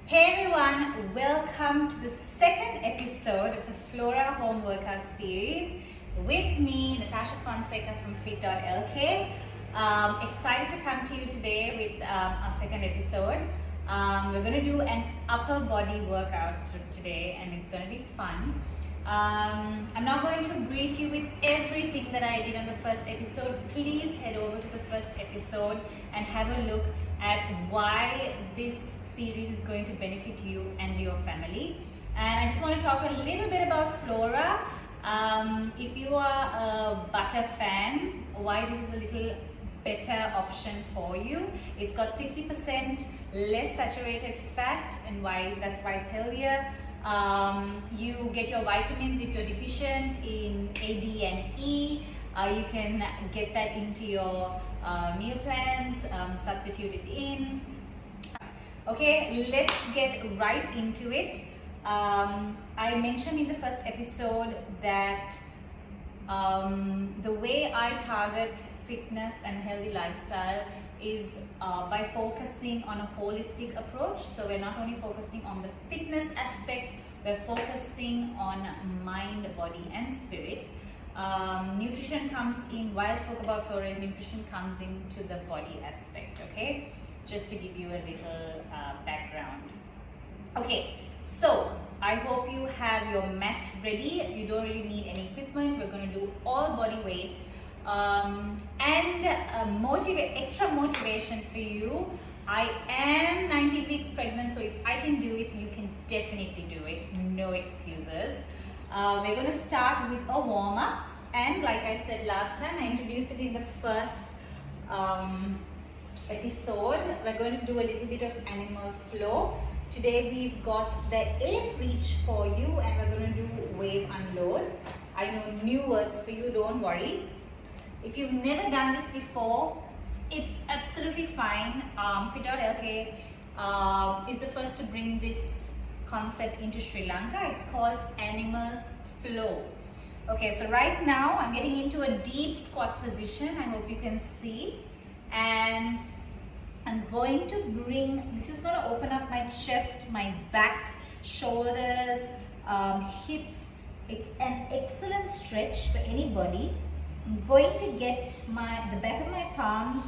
Hey everyone, welcome to the second episode of the Flora Home Workout Series with me, Natasha Fonseca from Fit.lk. Excited to come to you today with our second episode. We're going to do an upper body workout today and it's going to be fun. I'm not going to brief you with everything that I did on the first episode. Please head over to the first episode and have a look at why this series is going to benefit you and your family. And I just want to talk a little bit about Flora. If you are a butter fan, why this is a little better option for you. It's got 60% less saturated fat and that's why it's healthier. You get your vitamins if you're deficient in A, D and E. You can get that into your meal plans, substitute it in. Okay, let's get right into it. I mentioned in the first episode that the way I target fitness and healthy lifestyle is by focusing on a holistic approach. So we're not only focusing on the fitness aspect, we're focusing on mind, body and spirit. Nutrition comes in, why I spoke about Flora's nutrition comes into the body aspect, okay? Just to give you a little background. Okay, so I hope you have your mat ready. You don't really need any equipment. We're going to do all body weight. And extra motivation for you. I am 19 weeks pregnant, so if I can do it, you can definitely do it. No excuses. We're going to start with a warm-up, and like I said last time, I introduced it in the first episode. We're going to do a little bit of animal flow. Today we've got the aim reach for you, and we're going to do wave unload. I know new words for you, don't worry. If you've never done this before, it's absolutely fine. Fit.lk is the first to bring this concept into Sri Lanka. It's called animal flow. Okay, so right now I'm getting into a deep squat position. I hope you can see. And I'm going to this is going to open up my chest, my back, shoulders, hips. It's an excellent stretch for anybody. I'm going to get the back of my palms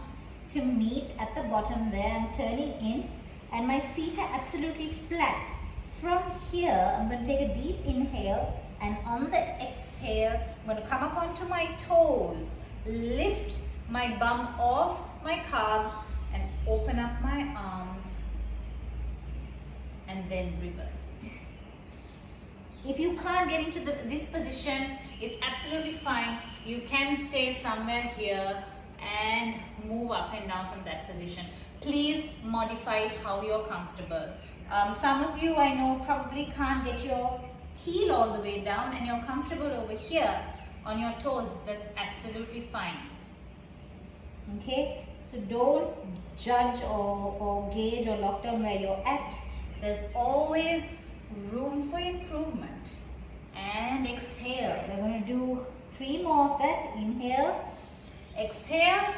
to meet at the bottom there. I'm turning in and my feet are absolutely flat. From here, I'm going to take a deep inhale, and on the exhale, I'm going to come up onto my toes, lift my bum off my calves and open up my arms and then reverse it. If you can't get into this position, it's absolutely fine. You can stay somewhere here and move up and down from that position. Please modify it how you're comfortable. Some of you I know probably can't get your heel all the way down and you're comfortable over here on your toes. That's absolutely fine. Okay, so don't judge or gauge or lock down where you're at. There's always room for improvement. And exhale. We're going to do 3 more of that. Inhale, exhale,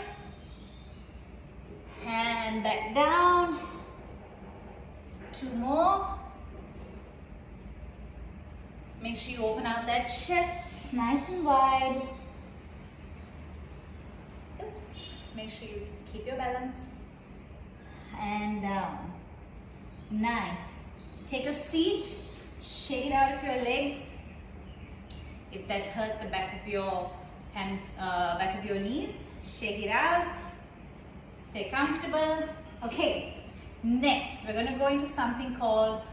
and back down. 2 more. Make sure you open out that chest nice and wide. Oops. Make sure you keep your balance. And down. Nice. Take a seat. Shake it out of your legs. If that hurt the back of your hands, back of your knees, shake it out. Stay comfortable. Okay, next we're going to go into something called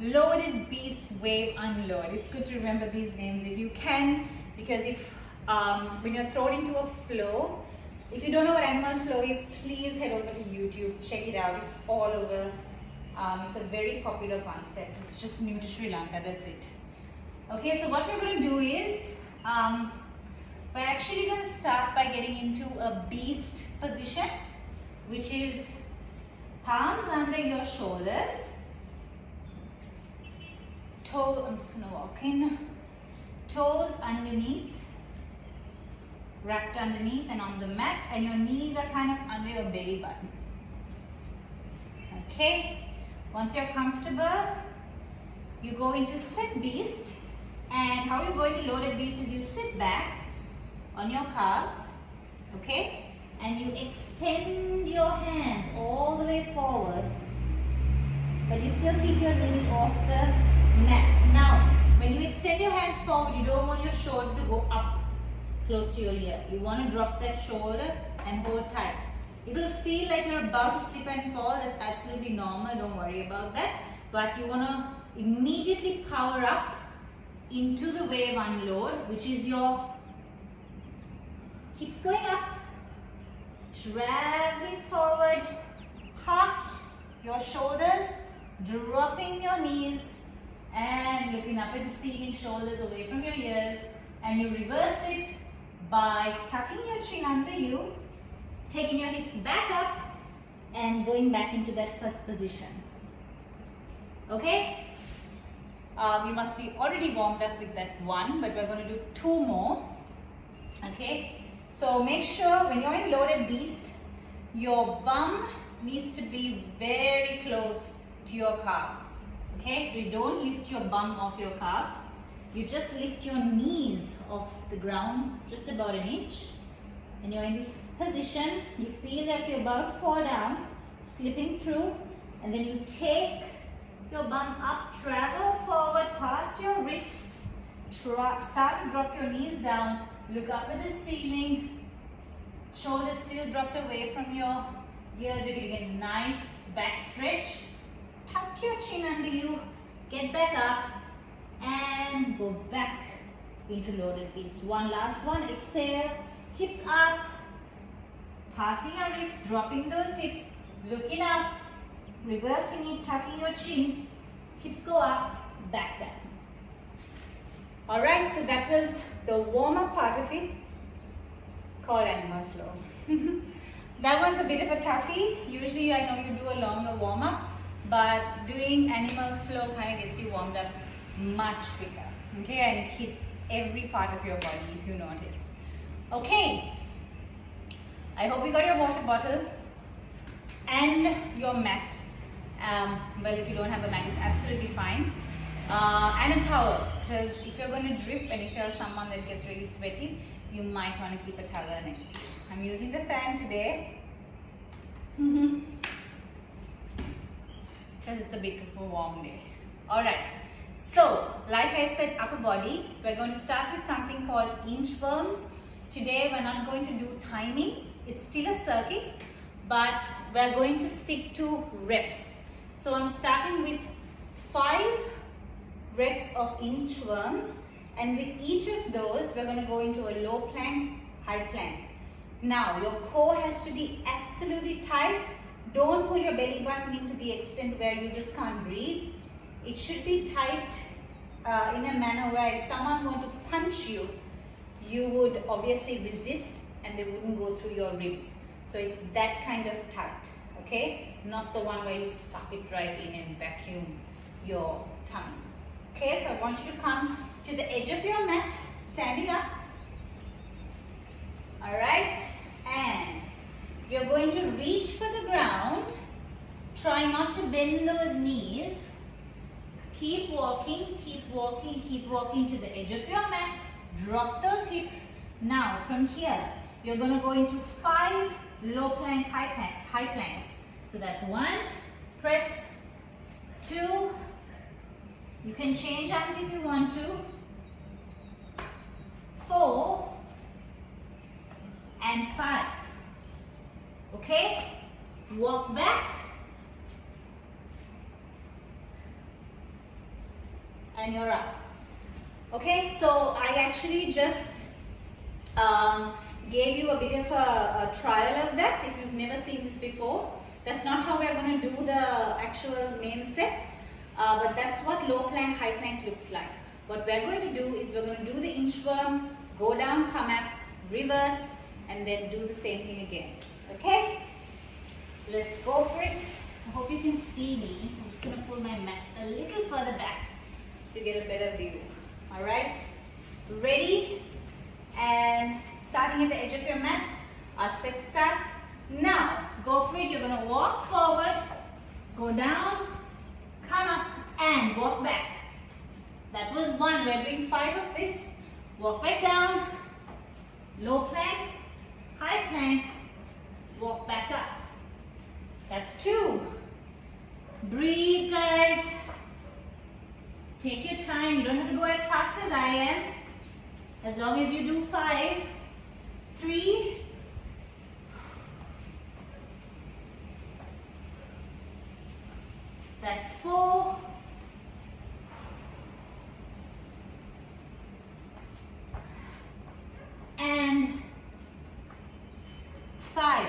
loaded beast wave unload. It's good to remember these names if you can, because if when you're thrown into a flow, if you don't know what animal flow is, please head over to YouTube, check it out. It's all over. It's a very popular concept. It's just new to Sri Lanka, that's it. Okay, so what we're going to do is, we're actually going to start by getting into a beast position, which is palms under your shoulders, I'm just going to walk in, toes underneath, wrapped underneath and on the mat, and your knees are kind of under your belly button. Okay, Once you're comfortable, you go into sit beast. And how you're going to loaded beast is you sit back on your calves, okay? And you extend your hands all the way forward, but you still keep your knees off the mat. Now, when you extend your hands forward, you don't want your shoulder to go up close to your ear. You want to drop that shoulder and hold tight. It will feel like you're about to slip and fall. That's absolutely normal. Don't worry about that. But you want to immediately power up into the wave unload, which is your hips going up, traveling forward, past your shoulders, dropping your knees, and looking up at the ceiling, shoulders away from your ears. And you reverse it by tucking your chin under you, taking your hips back up, and going back into that first position. Okay? You must be already warmed up with that one, but we're going to do 2 more. Okay? So make sure when you're in loaded beast, your bum needs to be very close to your calves. Okay? So you don't lift your bum off your calves. You just lift your knees off the ground just about an inch. And you're in this position. You feel like you're about to fall down, slipping through, and then you take your bum up, travel forward past your wrist, start to drop your knees down, look up at the ceiling, shoulders still dropped away from your ears. You're getting a nice back stretch. Tuck your chin under you, get back up, and go back into loaded beast. One last one, exhale, hips up, passing your wrist, dropping those hips, looking up, reversing it, tucking your chin, hips go up, back down. Alright, so that was the warm-up part of it, called animal flow. That one's a bit of a toughie. Usually I know you do a longer warm-up, but doing animal flow kind of gets you warmed up much quicker. Okay, and it hit every part of your body if you noticed. Okay, I hope you got your water bottle and your mat. Well, if you don't have a mat, it's absolutely fine. And a towel, because if you're going to drip and if you're someone that gets really sweaty, you might want to keep a towel next to you. I'm using the fan today because it's a bit of a warm day. Alright, so like I said, upper body, we're going to start with something called inchworms. Today we're not going to do timing, it's still a circuit, but we're going to stick to reps. So I'm starting with 5 reps of inchworms, and with each of those we're going to go into a low plank, high plank. Now your core has to be absolutely tight. Don't pull your belly button into the extent where you just can't breathe. It should be tight in a manner where if someone were to punch you, you would obviously resist and they wouldn't go through your ribs. So it's that kind of tight, okay? Not the one where you suck it right in and vacuum your tongue. Okay, so I want you to come to the edge of your mat, standing up. Alright, and you're going to reach for the ground. Try not to bend those knees. Keep walking, keep walking, keep walking to the edge of your mat. Drop those hips. Now from here, you're going to go into 5 low plank, high planks. So that's 1, press, 2, you can change arms if you want to, 4, and 5. Okay? Walk back. And you're up. Okay, so I actually just gave you a bit of a trial of that if you've never seen this before. That's not how we're going to do the actual main set, but that's what low plank, high plank looks like. What we're going to do is we're going to do the inchworm, go down, come up, reverse, and then do the same thing again. Okay? Let's go for it. I hope you can see me. I'm just going to pull my mat a little further back so you get a better view. Alright? Ready? And starting at the edge of your mat, our set starts now. Go for it. You're going to walk forward, go down, and walk back. That was 1. We're doing 5 of this. Walk back down, low plank, high plank, walk back up. That's 2. Breathe, guys. Take your time. You don't have to go as fast as I am. As long as you do 5. 3. That's 4. And 5.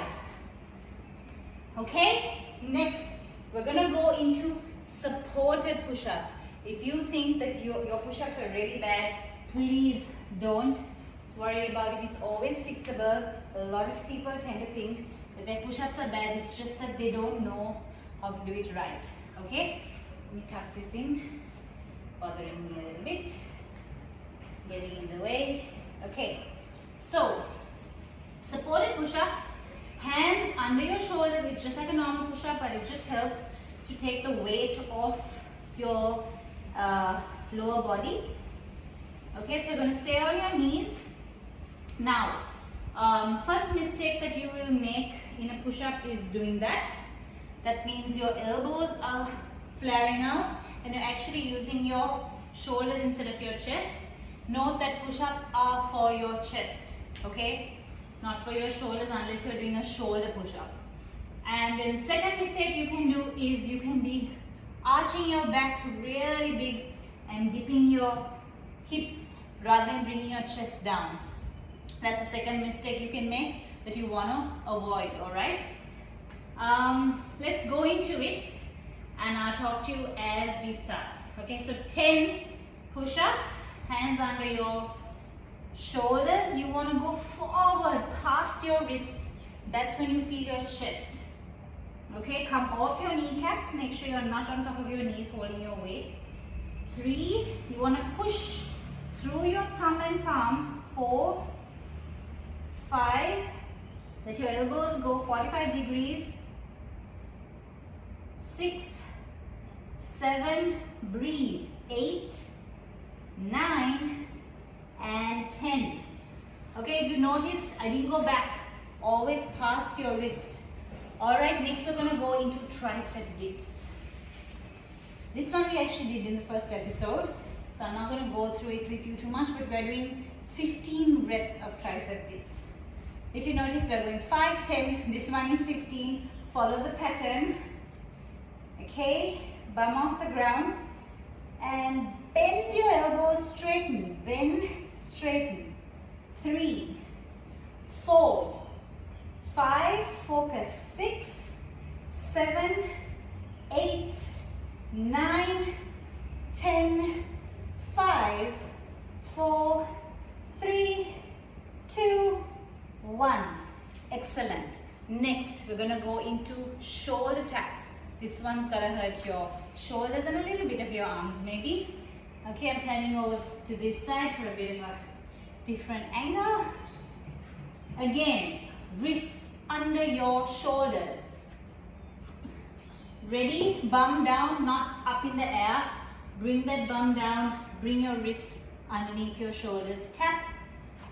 Okay? Next, we're going to go into supported push-ups. If you think that your push-ups are really bad, please don't worry about it. It's always fixable. A lot of people tend to think that their push-ups are bad. It's just that they don't know how to do it right. Okay? Let me tuck this in. Bothering me a little bit. Getting in the way. Okay. So, supported push-ups. Hands under your shoulders. It's just like a normal push-up, but it just helps to take the weight off your lower body. Okay, so you're going to stay on your knees. Now, first mistake that you will make in a push-up is doing that. That means your elbows are flaring out and you're actually using your shoulders instead of your chest. Note that push-ups are for your chest, okay? Not for your shoulders unless you're doing a shoulder push-up. And then second mistake you can do is you can be arching your back really big and dipping your hips rather than bringing your chest down. That's the second mistake you can make that you want to avoid, alright? Let's go into it and I'll talk to you as we start. Okay, so 10 push-ups, hands under your shoulders. You want to go forward past your wrist. That's when you feel your chest. Okay, come off your kneecaps. Make sure you're not on top of your knees holding your weight. 3, you want to push through your thumb and palm. 4, 5, let your elbows go 45 degrees. 6, 7, breathe. 8, 9, and 10. Okay, if you noticed, I didn't go back. Always past your wrist. Alright, next we're going to go into tricep dips. This one we actually did in the first episode. So I'm not going to go through it with you too much, but we're doing 15 reps of tricep dips. If you notice, we're going 5, 10. This one is 15. Follow the pattern. Okay, bum off the ground. And bend your elbows, straighten. Bend, straighten. 3, 4, 5, focus. 6, 7, 8, 9, 10, 5, 4, 3, 2, 1. Excellent. Next, we're going to go into shoulder taps. This one's going to hurt your shoulders and a little bit of your arms maybe. Okay, I'm turning over to this side for a bit of a different angle. Again, wrists under your shoulders. Ready? Bum down, not up in the air. Bring that bum down. Bring your wrist underneath your shoulders. Tap,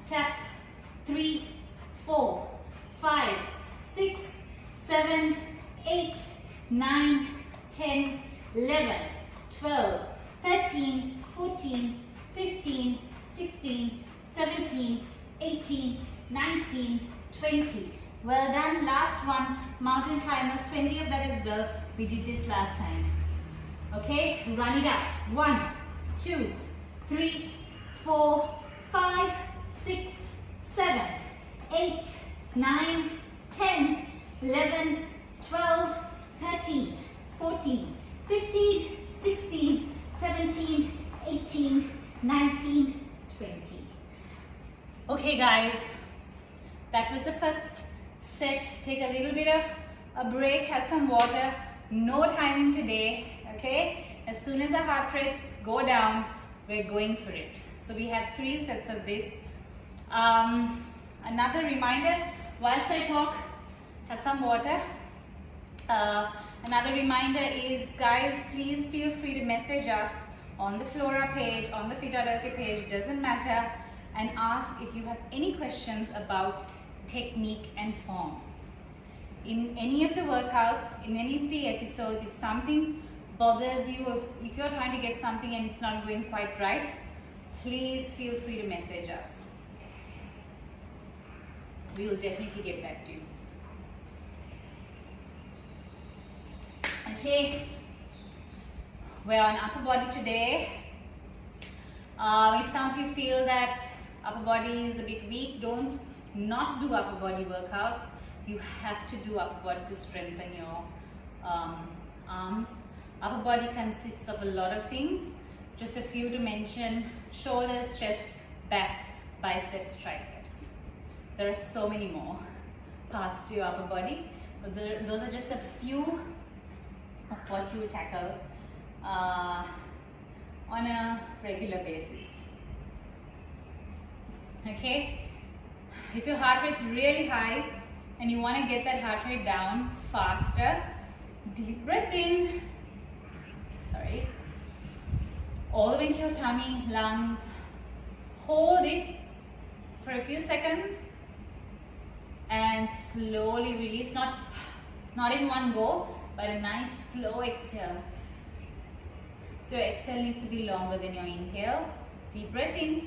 tap. 3, 4, 5, 6, 7, 8, 9, 10, 11, 12, 13, 14, 15, 16, 17, 18, 19, 20. Well done. Last one, mountain climbers, 20 of that as well. We did this last time. Okay, run it out. 1, 2, 3, 4, 5, 6, 7, 8, 9, 10, 11, 12, 13, 14, 15, 16, 17, 18, 19, 20. Okay guys, that was the first set. Take a little bit of a break, have some water. No timing today, okay? As soon as the heart rates go down, we're going for it. So we have 3 sets of this. Another reminder, whilst I talk, have some water. Another reminder is, guys, please feel free to message us on the Flora page, on the Fit.lk page, doesn't matter, and ask if you have any questions about technique and form. In any of the workouts, in any of the episodes, if something bothers you, if you're trying to get something and it's not going quite right, please feel free to message us. We will definitely get back to you. Okay, we're on upper body today. If some of you feel that upper body is a bit weak, don't not do upper body workouts. You have to do upper body to strengthen your arms. Upper body consists of a lot of things. Just a few to mention: shoulders, chest, back, biceps, triceps. There are so many more parts to your upper body, but those are just a few of what you tackle on a regular basis. Okay? If your heart rate's really high and you want to get that heart rate down faster, deep breath in. Sorry. All the way into your tummy, lungs. Hold it for a few seconds and slowly release. Not in one go, but a nice slow exhale. So your exhale needs to be longer than your inhale. Deep breath in.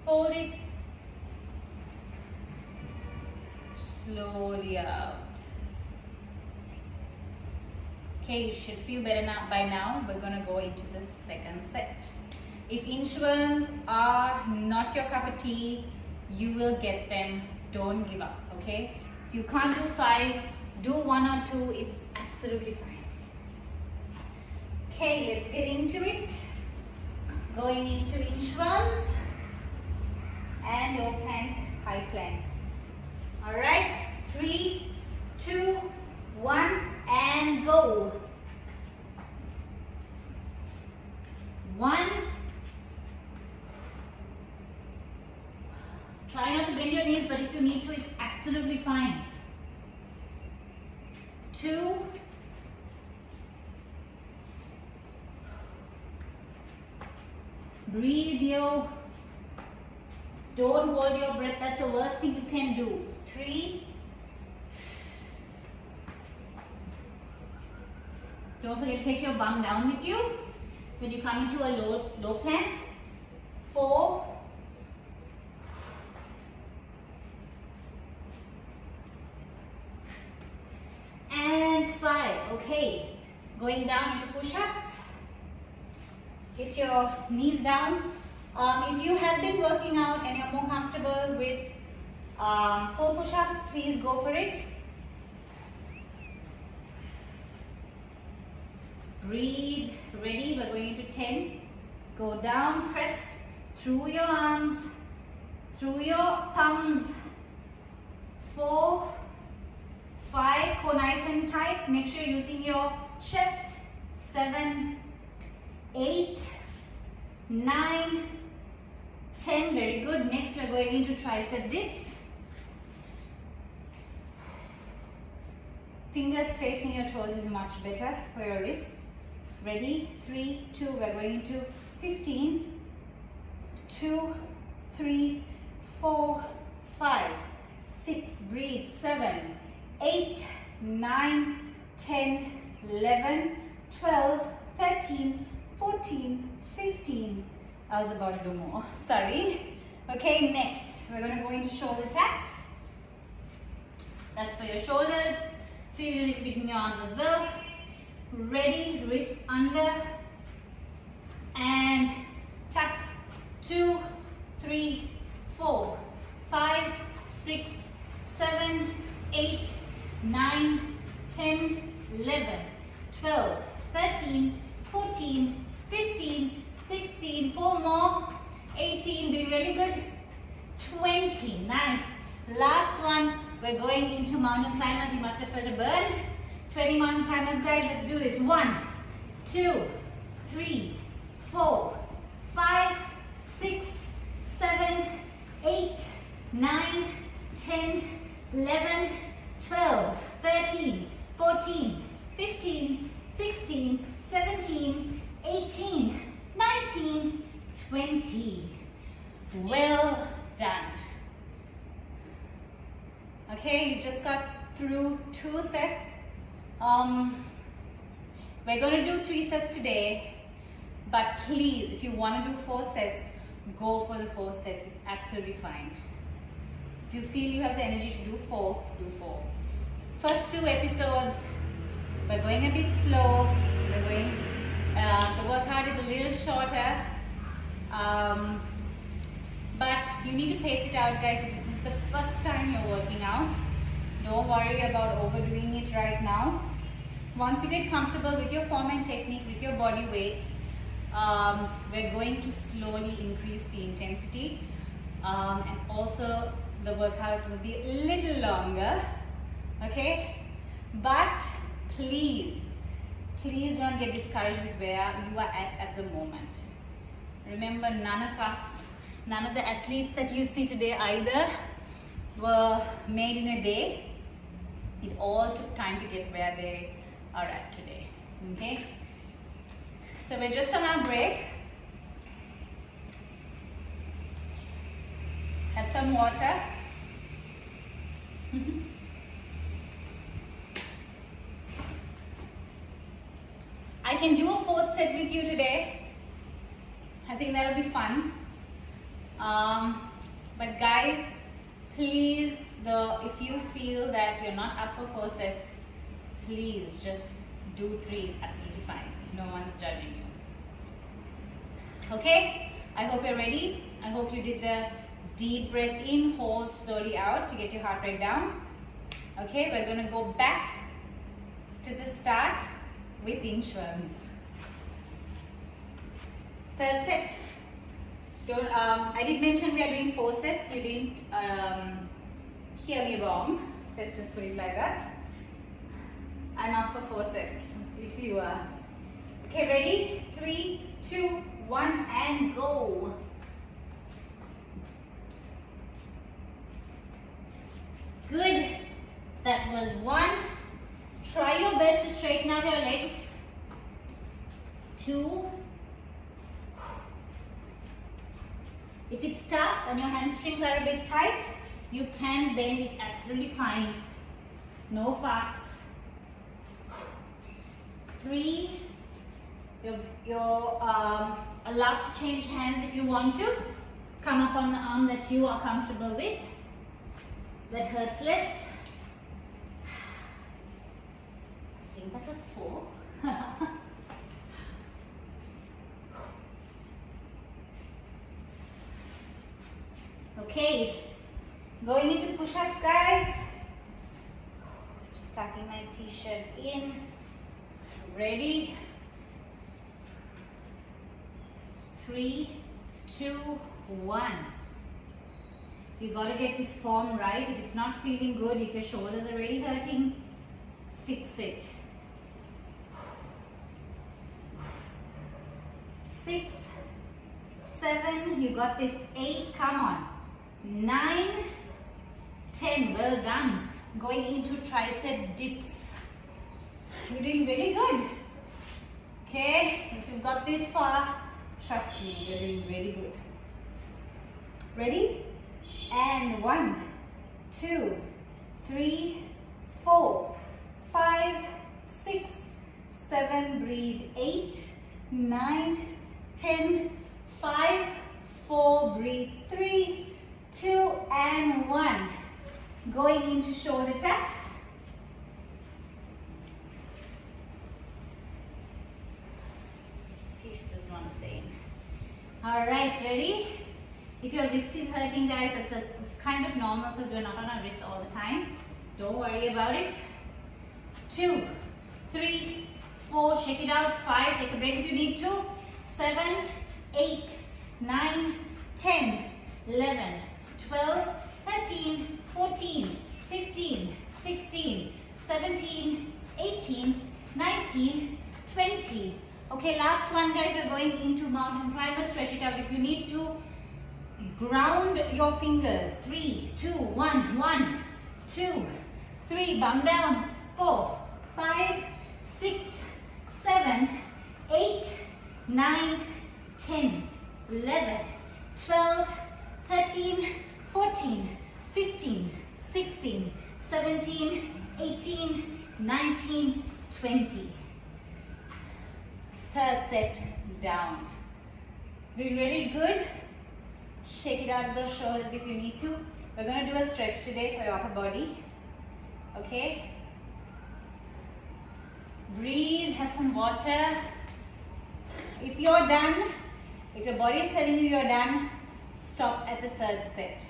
Hold it. Slowly out. Okay, you should feel better by now. We're gonna go into the second set. If inchworms are not your cup of tea, you will get them. Don't give up, okay? If you can't do 5, do 1 or 2, it's absolutely fine. Okay, let's get into it. Going into inchworms and low plank, high plank. All right, 3, 2, 1, and go. 1. Try not to bend your knees, but if you need to, it's absolutely fine. 2. 3. Don't hold your breath. That's the worst thing you can do. 3. Don't forget to take your bum down with you when you come into a low plank. 4. And 5. Okay, going down into push-ups. Get your knees down. If you have been working out and you're more comfortable with 4 push-ups, please go for it. Breathe. Ready? We're going into 10. Go down, press through your arms, through your thumbs. 4, 5, core nice and tight. Make sure you're using your chest. 7, 8, 9, 10. Very good. Next, we're going into tricep dips. Fingers facing your toes is much better for your wrists. Ready? 3, 2. We're going into 15. 2, 3, 4, 5, 6. Breathe. 7, 8, 9, 10, 11, 12, 13, 14, 15. I was about to do more. Sorry. Okay, next we're going to go into shoulder taps. That's for your shoulders. Feel a little bit in your arms as well. Ready, wrist under and tap. 2, 3, 4, 5, 6, 7, 8, 9, 10, 11, 12, 13, 14, 15, 16, 4 more, 18, doing really good, 20, nice. Last one, we're going into mountain climbers. You must have felt a burn. 20 mountain climbers, guys, let's do this. 1, 2, 3, 4, 5, 6, 7, 8, 9, 10, 11, 12, 13, 14, 15, 16, 17, 18, 19, 20. Well done. Okay, you just got through 2 sets. We're going to do 3 sets today, but please, if you want to do 4 sets, go for the 4 sets. It's absolutely fine. If you feel you have the energy to do 4, do 4. First 2 episodes, we're going a bit slow. The workout is a little shorter, but you need to pace it out, guys. If this is the first time you're working out, don't worry about overdoing it right now. Once you get comfortable with your form and technique, with your body weight, we're going to slowly increase the intensity, and also the workout will be a little longer, okay? But please don't get discouraged with where you are at the moment. Remember, none of the athletes that you see today either were made in a day. It all took time to get where they are at today, okay? So we're just on our break. Have some water. I can do a 4th set with you today. I think that'll be fun. But guys, please, if you feel that you're not up for 4 sets, please just do 3. It's absolutely fine. No one's judging you. Okay? I hope you're ready. I hope you did the deep breath in, hold slowly out to get your heart rate down. Okay, we're going to go back to the start with inchworms. 3rd set. I did mention we are doing 4 sets. You didn't hear me wrong. Let's just put it like that. I'm up for 4 sets if you are. Okay, ready? 3, 2, 1, and go. Good. That was 1. Try your best to straighten out your legs. 2. If it's tough and your hamstrings are a bit tight, you can bend. It's absolutely fine. No fuss. 3. You're allowed to change hands if you want to. Come up on the arm that you are comfortable with. That hurts less. I think that was 4. Okay, going into push-ups, guys. Just tucking my t-shirt in. Ready? 3, 2, 1. You got to get this form right. If it's not feeling good, if your shoulders are already hurting, fix it. 6, 7, you got this. 8, come on. 9, 10, well done. Going into tricep dips. You're doing really good. Okay, if you've got this far, trust me, you're doing really good. Ready? And 1, 2, 3, 4, 5, 6, 7, breathe. 8, 9, 10, 5, 4, breathe. 3, 2, and 1. Going into shoulder taps. T-shirt doesn't want to stay in. Alright, ready? If your wrist is hurting, guys, it's kind of normal because we're not on our wrist all the time. Don't worry about it. 2, 3, 4, shake it out. 5, take a break if you need to. 7, 8, 9, 10, 11, 12, 13, 14, 15, 16, 17, 18, 19, 20. Okay, last one, guys. We're going into mountain climber. Stretch it out. If you need to, ground your fingers. 3, 2, 1, 1, 2, 3. Bum down. 4, 5, 6, 7, 8, 9, 10, 11, 12, 13, 14, 15, 16, 17, 18, 19, 20. Third set down. Doing really good. Shake it out of those shoulders if you need to. We're going to do a stretch today for your upper body. Okay? Breathe, have some water. If you're done, if your body is telling you you're done, stop at the third set.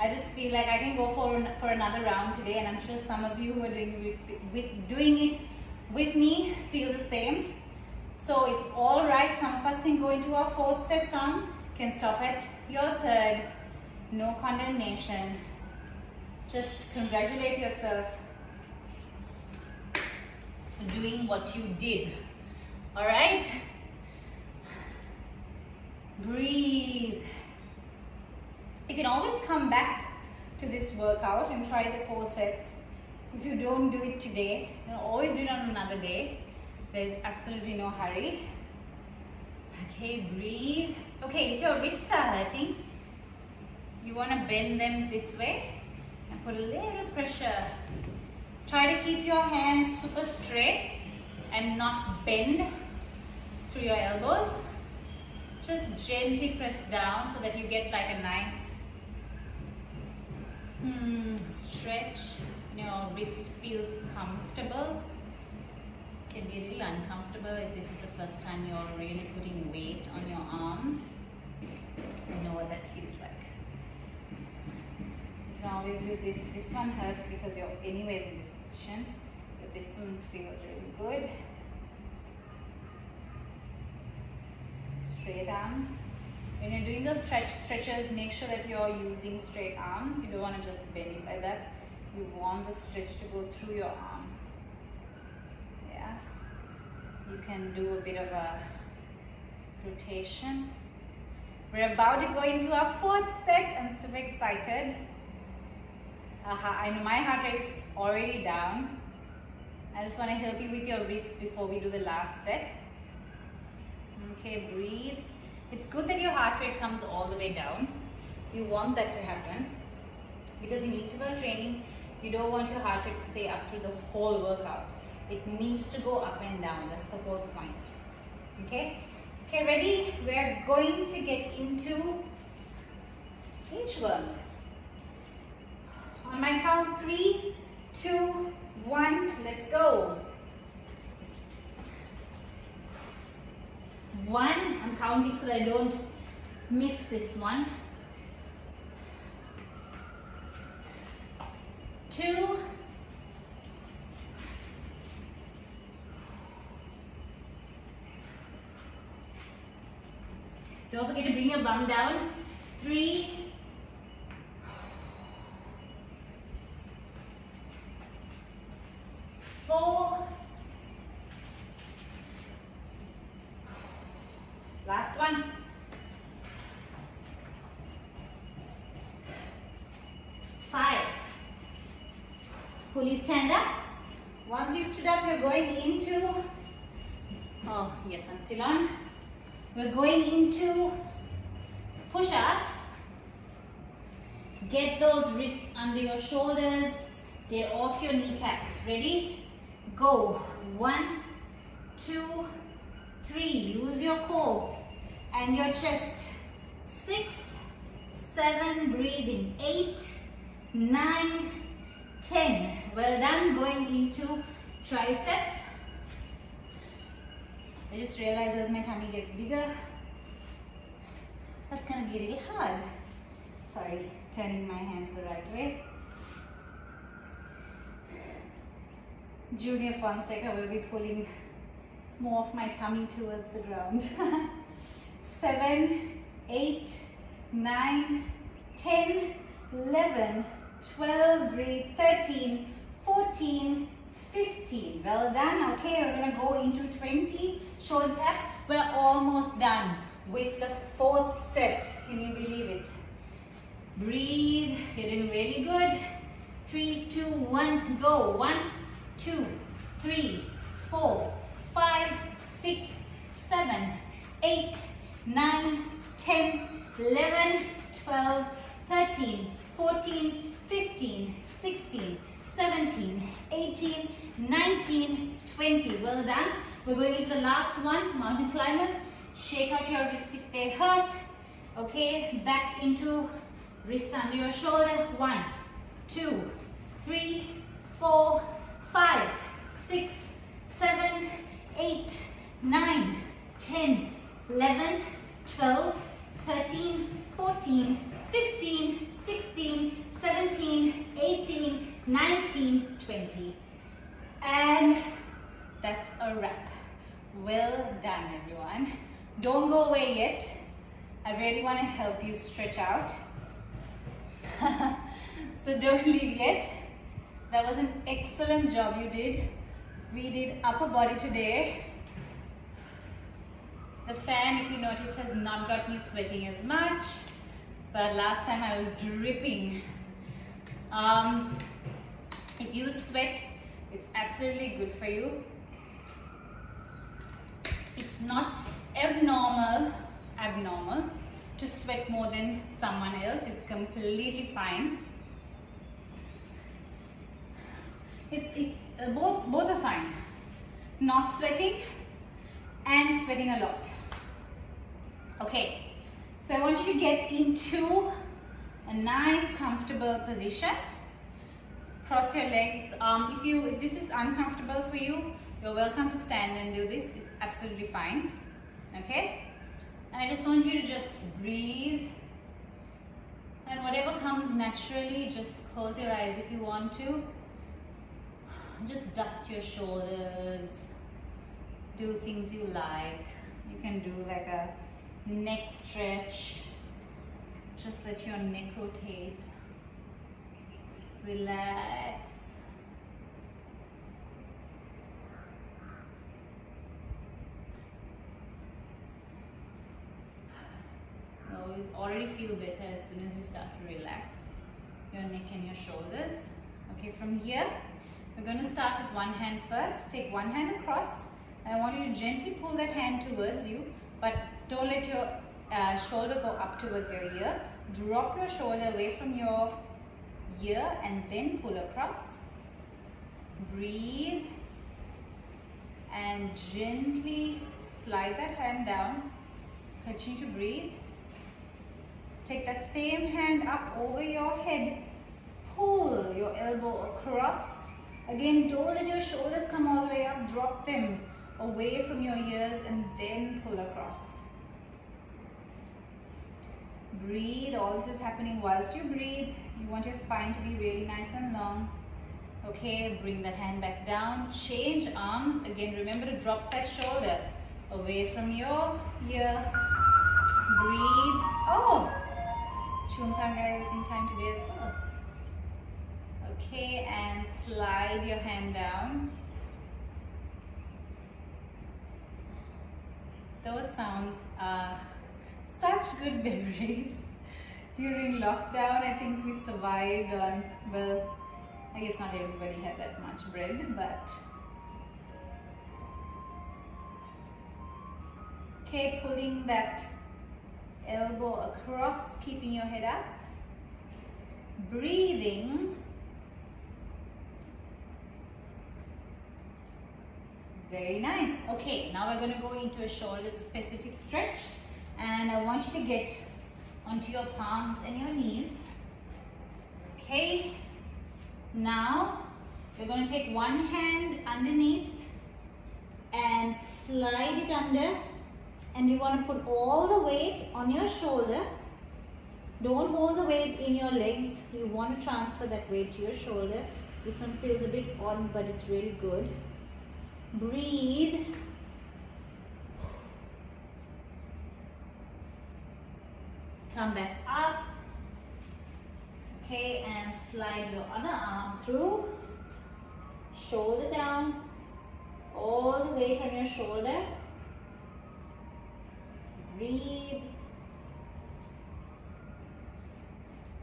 I just feel like I can go for another round today, and I'm sure some of you who are doing it with me feel the same. So it's all right. Some of us can go into our fourth set, some can stop at your third. No condemnation. Just congratulate yourself for doing what you did. All right? Breathe. You can always come back to this workout and try the 4 sets. If you don't do it today, you can always do it on another day. There's absolutely no hurry. Okay, breathe. Okay, if your wrists are hurting, you want to bend them this way and put a little pressure. Try to keep your hands super straight and not bend through your elbows. Just gently press down so that you get like a nice stretch. Your wrist feels comfortable. Can be a little uncomfortable if this is the first time you're really putting weight on your arms. You know what that feels like. You can always do this. This one hurts because you're anyways in this position, but this one feels really good. Straight arms. When you're doing those stretches, make sure that you're using straight arms. You don't want to just bend it like that. You want the stretch to go through your arm. Yeah. You can do a bit of a rotation. We're about to go into our 4th set. I'm super excited. I know my heart rate is already down. I just want to help you with your wrists before we do the last set. Okay, breathe. It's good that your heart rate comes all the way down. You want that to happen because in interval training, you don't want your heart rate to stay up through the whole workout. It needs to go up and down. That's the whole point. Okay? Okay, ready? We're going to get into inchworms. On my count, 3, 2, 1, let's go. 1, I'm counting so that I don't miss this one. 2, 'Don't forget to bring your bum down. 3, 4, last one. 5. Fully stand up. Once you've stood up, you're going into, oh yes, I'm still on. We're going into push-ups. Get those wrists under your shoulders. Get off your kneecaps. Ready? Go. 1, 2, 3. Use your core and your chest. 6, 7. Breathing. 8, 9, 10. Well done. Going into triceps. I just realized as my tummy gets bigger, that's going to be a little hard. Sorry, turning my hands the right way. Junior Fonseca will be pulling more of my tummy towards the ground. 7, 8, 9, 10, 11, 12, breathe, 13, 14, 15. Well done. Okay, we're going to go into 20 shoulder taps. We're almost done with the 4th set. Can you believe it? Breathe. You're doing really good. 3, 2, 1, go. 1, 2, 3, 4, 5, 6, 7, 8, 9, 10, 11, 12, 13, 14, 15, 16, 17, 18, 19, 20. Well done. We're going into the last one, mountain climbers. Shake out your wrists if they hurt. Okay, back into wrist under your shoulder. 1, 2, 3, 4, 5, 6, 7, 8, 9, 10, 11, 12, 13, 14, 15, 16, 17, 18, 19, 20. And that's a wrap. Well done, everyone. Don't go away yet. I really want to help you stretch out. So don't leave yet. That was an excellent job you did. We did upper body today. The fan, if you notice, has not got me sweating as much, but last time I was dripping. If you sweat, it's absolutely good for you. It's not abnormal to sweat more than someone else. It's completely fine. It's both are fine. Not sweating and sweating a lot. Okay, so I want you to get into a nice comfortable position. Cross your legs. If this is uncomfortable for you, you're welcome to stand and do this. It's absolutely fine. Okay? And I just want you to just breathe. And whatever comes naturally, just close your eyes if you want to. Just dust your shoulders. Do things you like. You can do like a neck stretch. Just let your neck rotate. Relax. You already feel better as soon as you start to relax your neck and your shoulders. Okay, from here, we're going to start with one hand first. Take one hand across, and I want you to gently pull that hand towards you, but don't let your shoulder go up towards your ear. Drop your shoulder away from your ear and then pull across. Breathe and gently slide that hand down. Continue to breathe. Take that same hand up over your head. Pull your elbow across. Again, don't let your shoulders come all the way up. Drop them away from your ears and then pull across. Breathe. All this is happening whilst you breathe. You want your spine to be really nice and long. Okay, bring that hand back down. Change arms. Again, remember to drop that shoulder away from your ear. Breathe. Oh! Chunkangai was in time today as well. Okay, and slide your hand down. Those sounds are such good memories. During lockdown, I think we survived on, well, I guess not everybody had that much bread, but okay, pulling that elbow across, keeping your head up, breathing, very nice. Okay, now we're going to go into a shoulder specific stretch, and I want you to get onto your palms and your knees. Okay, now we're going to take one hand underneath and slide it under. And you want to put all the weight on your shoulder. Don't hold the weight in your legs. You want to transfer that weight to your shoulder. This one feels a bit odd, but it's really good. Breathe. Come back up. Okay, and slide your other arm through. Shoulder down. All the weight on your shoulder. Breathe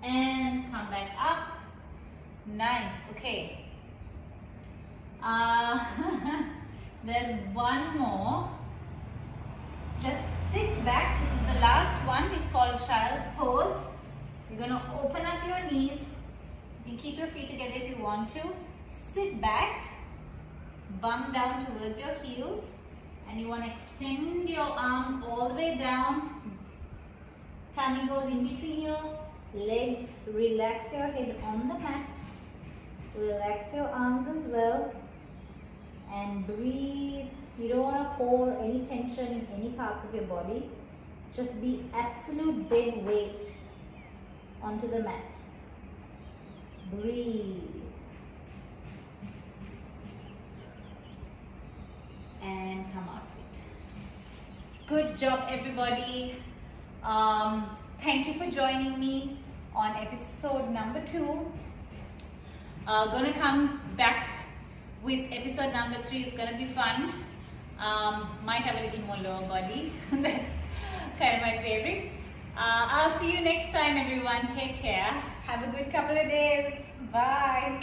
and come back up. Nice. Okay. There's one more. Just sit back. This is the last one. It's called child's pose. You're going to open up your knees. You can keep your feet together if you want to. Sit back. Bum down towards your heels. And you want to extend your arms all the way down. Tummy goes in between your legs. Relax your head on the mat. Relax your arms as well. And breathe. You don't want to hold any tension in any parts of your body. Just be absolute dead weight onto the mat. Breathe. And come out of it. Good job, everybody. Thank you for joining me on episode number 2. Gonna come back with episode number 3. It's gonna be fun. Might have a little more lower body. That's kind of my favorite. I'll see you next time, everyone. Take care. Have a good couple of days. Bye.